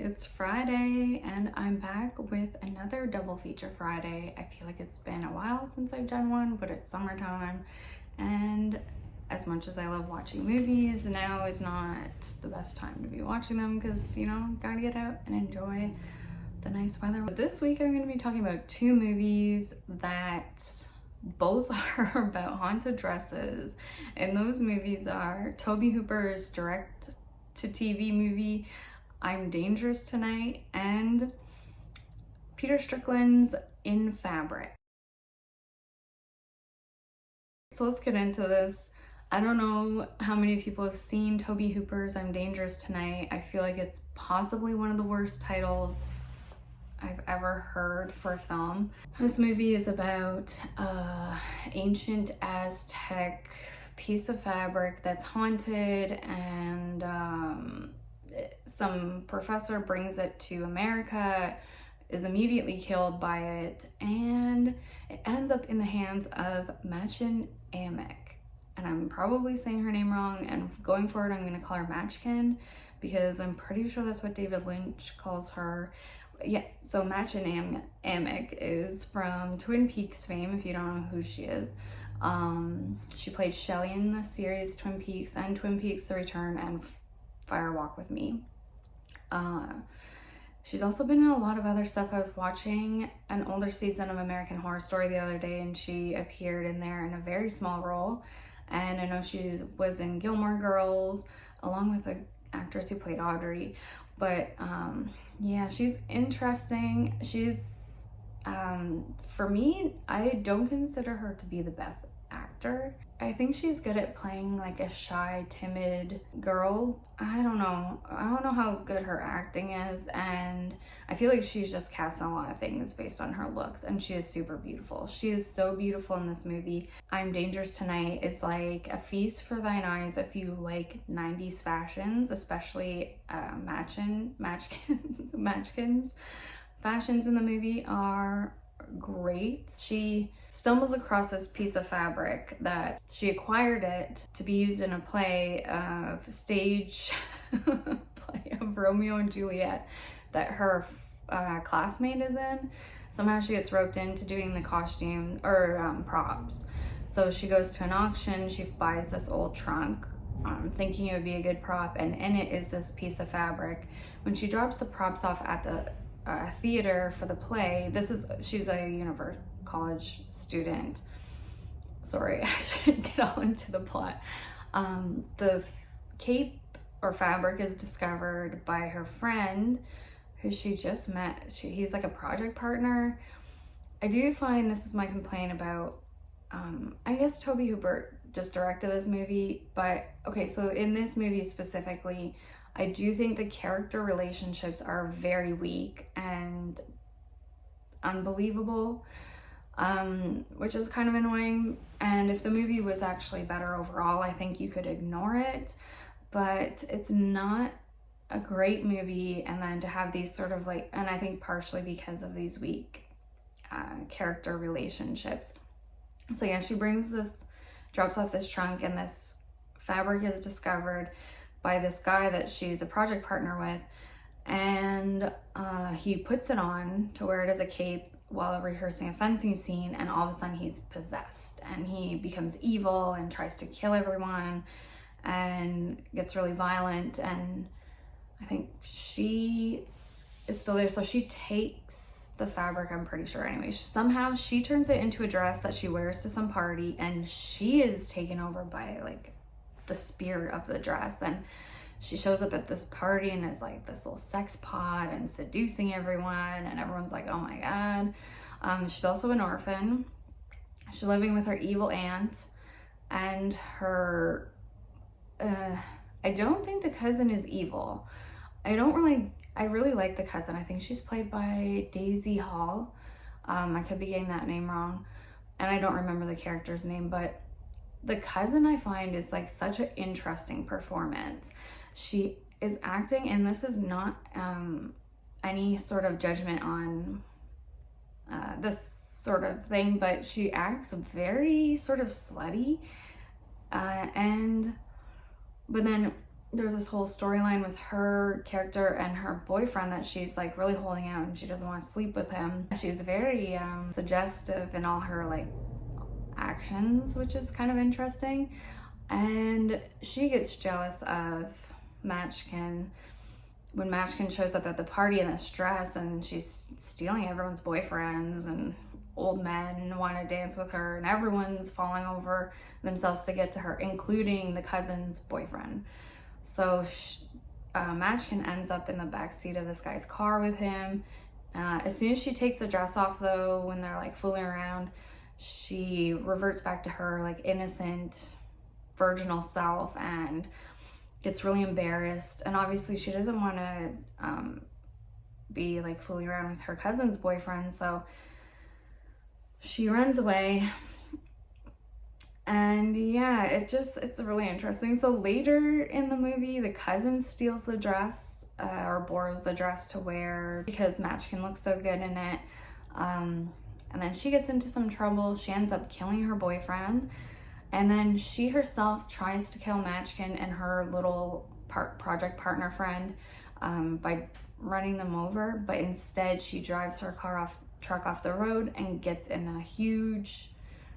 It's Friday and I'm back with another double feature Friday. I feel like it's been a while since I've done one, but it's summertime, and as much as I love watching movies, now is not the best time to be watching them because, you know, gotta get out and enjoy the nice weather. But this week I'm going to be talking about two movies that both are about haunted dresses, and those movies are Tobe Hooper's direct-to-TV movie I'm Dangerous Tonight and Peter Strickland's In Fabric. So let's get into this. I don't know how many people have seen Tobe Hooper's I'm Dangerous Tonight. I feel like it's possibly one of the worst titles I've ever heard for a film. This movie is about an ancient Aztec piece of fabric that's haunted, and some professor brings it to America, is immediately killed by it, and it ends up in the hands of Mädchen Amick. And I'm probably saying her name wrong, and going forward I'm going to call her Matchkin because I'm pretty sure that's what David Lynch calls her. Yeah, so Mädchen Amick is from Twin Peaks fame, if you don't know who she is. She played Shelley in the series Twin Peaks and Twin Peaks The Return and Fire Walk with Me. She's also been in a lot of other stuff. I was watching an older season of American Horror Story the other day, and she appeared in there in a very small role. And I know she was in Gilmore Girls along with the actress who played Audrey. But yeah, she's interesting. She's for me, I don't consider her to be the best actor. I think she's good at playing like a shy, timid girl. I don't know how good her acting is, and I feel like she's just cast in a lot of things based on her looks, and she is super beautiful. She is so beautiful in this movie. I'm Dangerous Tonight is like a feast for thine eyes if you like 90s fashions, especially Matchkin's fashions in the movie are great. She stumbles across this piece of fabric that she acquired it to be used in a play of stage play of Romeo and Juliet that her classmate is in. Somehow she gets roped into doing the costume or props. So she goes to an auction, she buys this old trunk, thinking it would be a good prop, and in it is this piece of fabric. When she drops the props off at the theater for the play, she's a college student. Sorry, I shouldn't get all into the plot. The cape or fabric is discovered by her friend who she just met. He's like a project partner. I do find this is my complaint about, I guess Tobe Hooper just directed this movie, but okay, so in this movie specifically, I do think the character relationships are very weak and unbelievable, which is kind of annoying. And if the movie was actually better overall, I think you could ignore it, but it's not a great movie. And then to have these sort of like, and I think partially because of these weak character relationships. So yeah, she drops off this trunk, and this fabric is discovered by this guy that she's a project partner with, and he puts it on to wear it as a cape while rehearsing a fencing scene, and all of a sudden he's possessed and he becomes evil and tries to kill everyone and gets really violent. And I think she is still there, so she takes the fabric, I'm pretty sure anyway. Somehow she turns it into a dress that she wears to some party, and she is taken over by like the spirit of the dress, and she shows up at this party and is like this little sex pot and seducing everyone, and everyone's like, oh my god. She's also an orphan. She's living with her evil aunt and her I don't think the cousin is evil. I really like the cousin. I think she's played by Daisy Hall. I could be getting that name wrong, and I don't remember the character's name, but the cousin I find is like such an interesting performance. She is acting, and this is not any sort of judgment on this sort of thing, but she acts very sort of slutty, but then there's this whole storyline with her character and her boyfriend that she's like really holding out and she doesn't want to sleep with him. She's very suggestive in all her like actions, which is kind of interesting. And she gets jealous of Matchkin when Matchkin shows up at the party in this dress, and she's stealing everyone's boyfriends, and old men want to dance with her, and everyone's falling over themselves to get to her, including the cousin's boyfriend. So Matchkin ends up in the backseat of this guy's car with him. As soon as she takes the dress off, though, when they're like fooling around, she reverts back to her like innocent, virginal self and gets really embarrassed. And obviously she doesn't want to be like fooling around with her cousin's boyfriend, so she runs away. And yeah, it's really interesting. So later in the movie, the cousin steals the dress or borrows the dress to wear because Matchkin looks so good in it. And then she gets into some trouble. She ends up killing her boyfriend. And then she herself tries to kill Matchkin and her little project partner friend by running them over. But instead, she drives her truck off the road and gets in a huge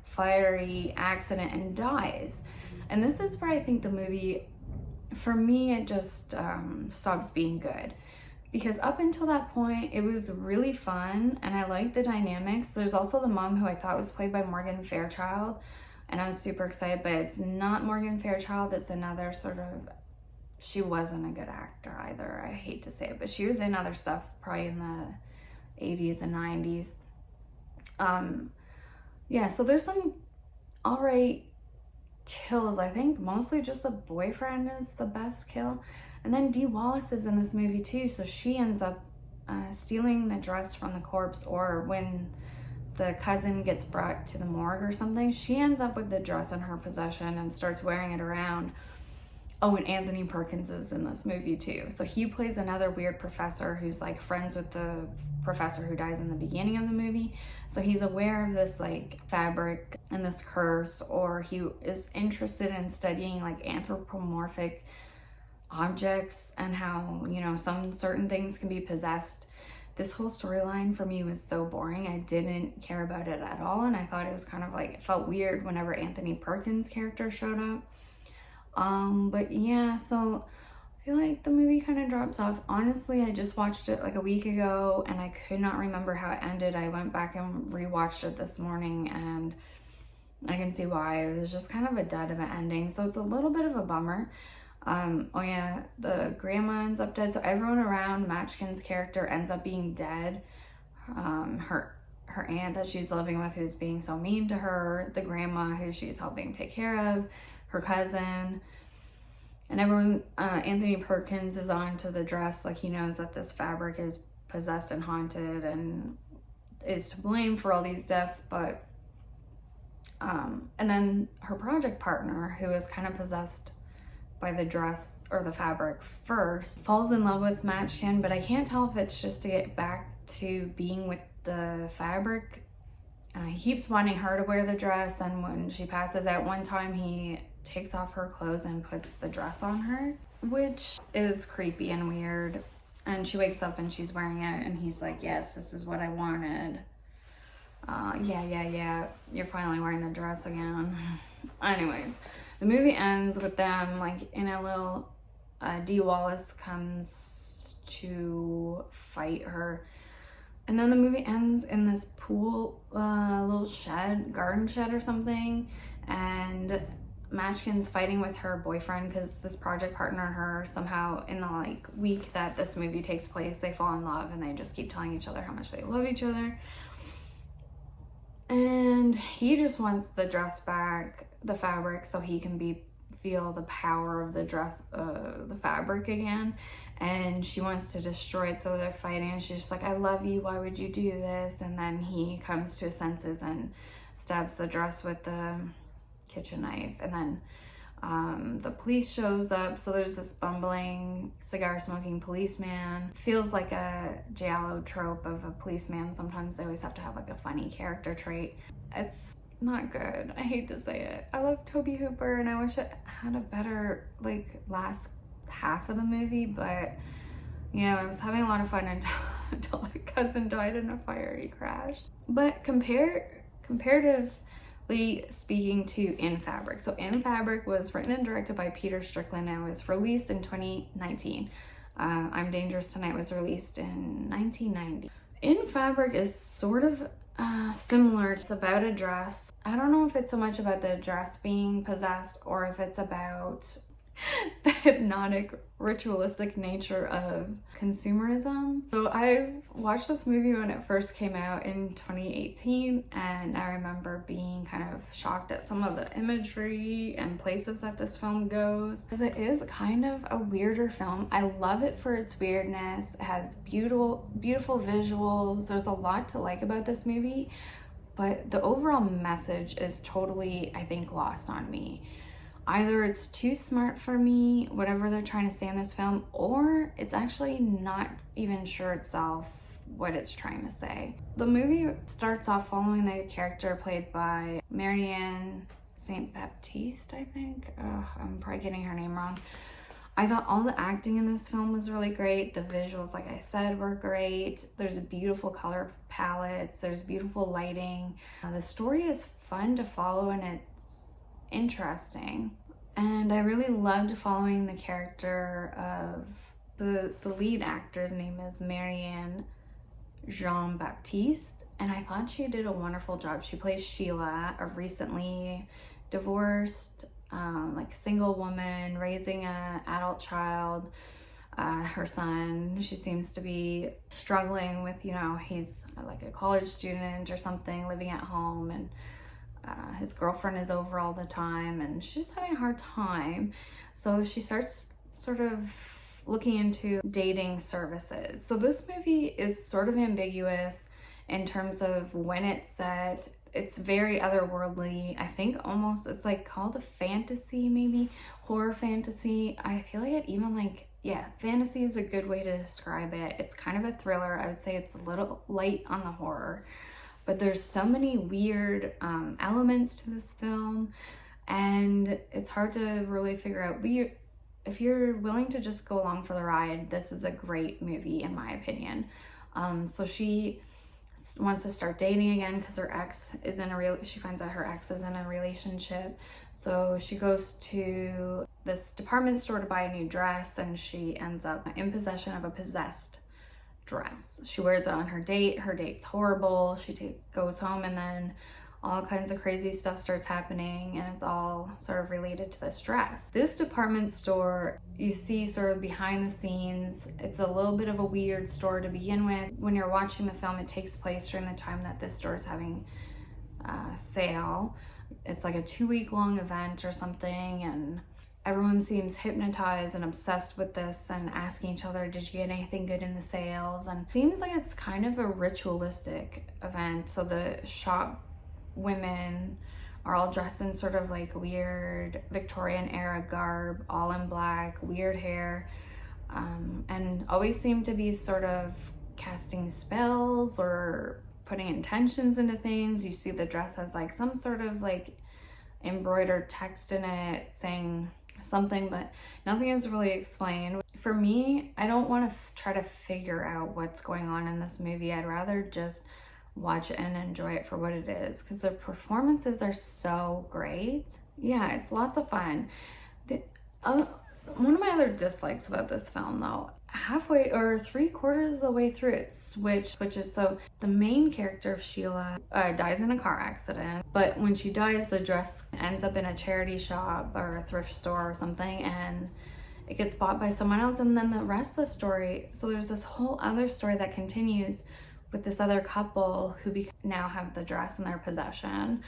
fiery accident and dies. And this is where I think the movie, for me, it just stops being good. Because up until that point, it was really fun and I liked the dynamics. There's also the mom, who I thought was played by Morgan Fairchild, and I was super excited, but it's not Morgan Fairchild. It's another sort of, she wasn't a good actor either. I hate to say it, but she was in other stuff probably in the 80s and 90s. Yeah, so there's some all right kills. I think mostly just the boyfriend is the best kill. And then Dee Wallace is in this movie too, so she ends up stealing the dress from the corpse, or when the cousin gets brought to the morgue or something, she ends up with the dress in her possession and starts wearing it around. Oh, and Anthony Perkins is in this movie too. So he plays another weird professor who's like friends with the professor who dies in the beginning of the movie. So he's aware of this like fabric and this curse, or he is interested in studying like anthropomorphic objects and how, you know, some certain things can be possessed. This whole storyline for me was so boring. I didn't care about it at all, and I thought it was kind of like, it felt weird whenever Anthony Perkins' character showed up. But yeah, so I feel like the movie kind of drops off. Honestly, I just watched it like a week ago and I could not remember how it ended. I went back and rewatched it this morning and I can see why. It was just kind of a dud of an ending, so it's a little bit of a bummer. Oh yeah, the grandma ends up dead, so everyone around Matchkin's character ends up being dead. Her aunt that she's living with, who's being so mean to her, the grandma who she's helping take care of, her cousin, and everyone. Anthony Perkins is on to the dress, like he knows that this fabric is possessed and haunted and is to blame for all these deaths, but and then her project partner, who is kind of possessed by the dress or the fabric first, falls in love with Matchkin, but I can't tell if it's just to get back to being with the fabric. He keeps wanting her to wear the dress, and when she passes out one time, he takes off her clothes and puts the dress on her, which is creepy and weird. And she wakes up and she's wearing it, and he's like, yes, this is what I wanted. Yeah, you're finally wearing the dress again. Anyways, the movie ends with them like in a little, Dee Wallace comes to fight her. And then the movie ends in this pool, little shed, garden shed or something. And Matchkin's fighting with her boyfriend because this project partner and her somehow in the like week that this movie takes place, they fall in love and they just keep telling each other how much they love each other. And he just wants the dress back, the fabric, so he can feel the power of the dress, the fabric again. And she wants to destroy it, so they're fighting. And she's just like, I love you, why would you do this? And then he comes to his senses and stabs the dress with the kitchen knife. And then the police shows up, so there's this bumbling, cigar-smoking policeman. Feels like a giallo trope of a policeman. Sometimes they always have to have like a funny character trait. It's not good. I hate to say it. I love Tobe Hooper, and I wish it had a better like last half of the movie, but yeah, I was having a lot of fun until my cousin died in a fiery crash. But comparatively speaking to In Fabric. So In Fabric was written and directed by Peter Strickland and was released in 2019. I'm Dangerous Tonight was released in 1990. In Fabric is sort of similar. It's about a dress. I don't know if it's so much about the dress being possessed or if it's about the hypnotic, ritualistic nature of consumerism. So I watched this movie when it first came out in 2018, and I remember being kind of shocked at some of the imagery and places that this film goes, because it is kind of a weirder film. I love it for its weirdness. It has beautiful visuals. There's a lot to like about this movie, but the overall message is totally, I think, lost on me. Either it's too smart for me, whatever they're trying to say in this film, or it's actually not even sure itself what it's trying to say. The movie starts off following the character played by Marianne St. Baptiste, I think. I'm probably getting her name wrong. I thought all the acting in this film was really great. The visuals, like I said, were great. There's a beautiful color palettes. There's beautiful lighting. The story is fun to follow and it's interesting, and I really loved following the character of the lead actor's name is Marianne Jean Baptiste, and I thought she did a wonderful job. She plays Sheila, a recently divorced like single woman raising an adult child, her son. She seems to be struggling with, he's like a college student or something, living at home, and his girlfriend is over all the time and she's having a hard time. So she starts sort of looking into dating services. So this movie is sort of ambiguous in terms of when it's set. It's very otherworldly. I think almost it's like called a fantasy, maybe horror fantasy. I feel like it even fantasy is a good way to describe it. It's kind of a thriller. I would say it's a little light on the horror. But there's so many weird elements to this film, and it's hard to really figure out. If you're willing to just go along for the ride, this is a great movie in my opinion. So she wants to start dating again because her ex is she finds out her ex is in a relationship. So she goes to this department store to buy a new dress, and she ends up in possession of a possessed dress. She wears it on her date. Her date's horrible. She goes home, and then all kinds of crazy stuff starts happening, and it's all sort of related to this dress. This department store, you see sort of behind the scenes. It's a little bit of a weird store to begin with. When you're watching the film, it takes place during the time that this store is having a sale. It's like a 2-week long event or something, and everyone seems hypnotized and obsessed with this and asking each other, did you get anything good in the sales? And it seems like it's kind of a ritualistic event. So the shop women are all dressed in sort of like weird Victorian era garb, all in black, weird hair, and always seem to be sort of casting spells or putting intentions into things. You see the dress has like some sort of like embroidered text in it saying something, but nothing is really explained. For me, I don't want to try to figure out what's going on in this movie. I'd rather just watch it and enjoy it for what it is, because the performances are so great. Yeah, it's lots of fun. One of my other dislikes about this film, though, halfway or 3/4 of the way through, it switches. So the main character of Sheila dies in a car accident, but when she dies, the dress ends up in a charity shop or a thrift store or something, and it gets bought by someone else. And then the rest of the story, so there's this whole other story that continues with this other couple who now have the dress in their possession.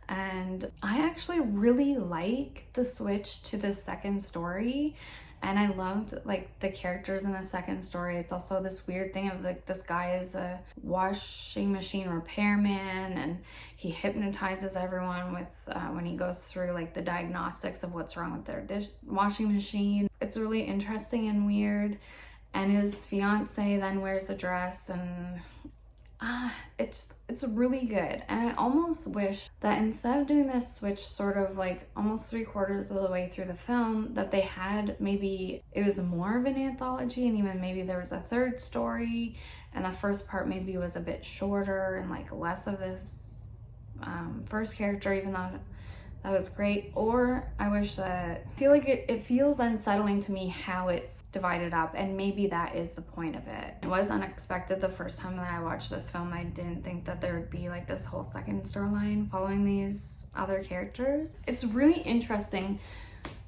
And I actually really like the switch to the second story, and I loved like the characters in the second story. It's also this weird thing of like this guy is a washing machine repairman, and he hypnotizes everyone with when he goes through like the diagnostics of what's wrong with their washing machine. It's really interesting and weird. And his fiance then wears the dress, and it's really good. And I almost wish that instead of doing this switch sort of like almost 3/4 of the way through the film, that they had, maybe it was more of an anthology, and even maybe there was a third story, and the first part maybe was a bit shorter and like less of this first character, even though that was great. Or I wish that, I feel like it feels unsettling to me how it's divided up, and maybe that is the point of it. It was unexpected the first time that I watched this film. I didn't think that there would be like this whole second storyline following these other characters. It's really interesting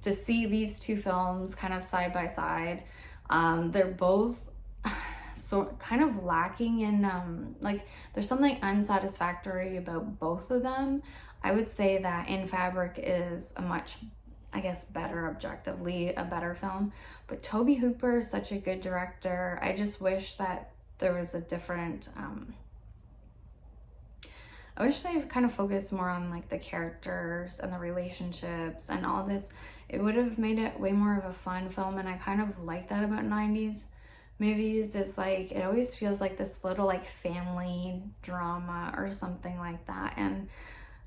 to see these two films kind of side by side. They're both so kind of lacking in like there's something unsatisfactory about both of them. I would say that In Fabric is a much, I guess, better, objectively a better film, but Tobe Hooper is such a good director. I just wish that there was a different I wish they kind of focused more on like the characters and the relationships and all this. It would have made it way more of a fun film, and I kind of like that about 90s movies. Is like it always feels like this little like family drama or something like that, and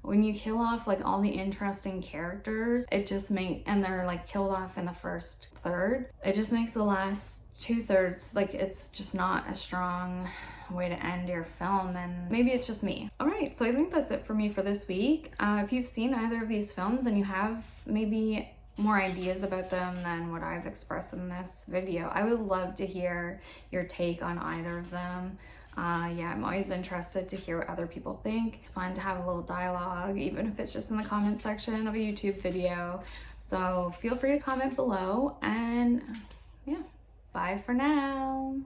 when you kill off like all the interesting characters, it just and they're like killed off in the first third, it just makes the last 2/3 like it's just not a strong way to end your film. And maybe it's just me. All right, so I think that's it for me for this week. If you've seen either of these films and you have maybe more ideas about them than what I've expressed in this video, I would love to hear your take on either of them. Yeah, I'm always interested to hear what other people think. It's fun to have a little dialogue, even if it's just in the comment section of a YouTube video. So feel free to comment below, and yeah, bye for now.